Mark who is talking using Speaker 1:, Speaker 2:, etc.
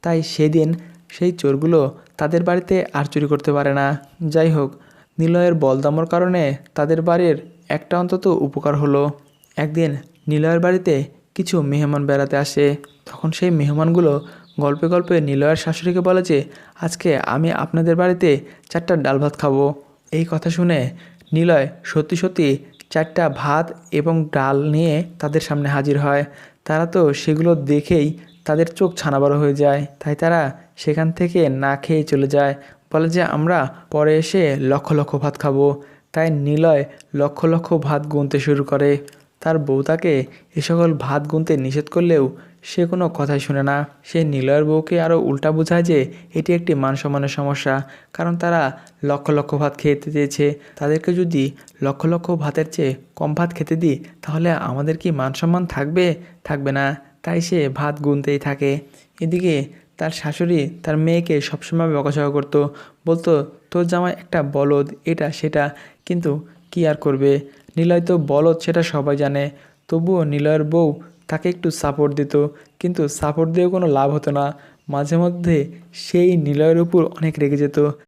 Speaker 1: তাই সেদিন সেই চোরগুলো তাদের বাড়িতে আর চুরি করতে পারে না। যাই হোক, নিলয়ের বলদামর কারণে তাদের বাড়ির একটা অন্তত উপকার হলো। একদিন নিলয়ের বাড়িতে কিছু মেহমান বেড়াতে আসে। তখন সেই মেহমানগুলো গল্পে গল্পে নিলয়ের শাশুড়িকে বলে যে, আজকে আমি আপনাদের বাড়িতে 4টা ডাল ভাত খাবো। এই কথা শুনে নিলয় সত্যি সত্যি 4টা ভাত এবং ডাল নিয়ে তাদের সামনে হাজির হয়। তারা তো সেগুলো দেখেই তাদের চোখ ছানাবড়া হয়ে যায়। তাই তারা সেখান থেকে না খেয়ে চলে যায়, বলে যে আমরা পরে এসে লক্ষ লক্ষ ভাত খাবো। তাই নিলয় লক্ষ লক্ষ ভাত গুনতে শুরু করে। তার বউ তাকে এ সকল ভাত গুনতে নিষেধ করলেও সে কোনো কথাই শুনে না। সে নিলয়ের বউকে আরও উল্টা বোঝায় যে এটি একটি মান সম্মানের সমস্যা, কারণ তারা লক্ষ লক্ষ ভাত খেতে চেয়েছে। তাদেরকে যদি লক্ষ লক্ষ ভাতের চেয়ে কম ভাত খেতে দিই তাহলে আমাদের কি মান সম্মান থাকবে? থাকবে না। তাই সে ভাত গুনতেই থাকে। এদিকে তার শাশুড়ি তার মেয়েকে সবসময় বকাঝকা করতো, বলতো তোর জামাই একটা বলদ, এটা সেটা। কিন্তু কি আর করবে, নিলয় তো বলদ সেটা সবাই জানে। তবুও নিলয়ের বউ তাকে একটু সাপোর্ট দিত, কিন্তু সাপোর্ট দিয়েও কোনো লাভ হতো না। মাঝে মধ্যে সেই নিলয়ের উপর অনেক রেগে যেত।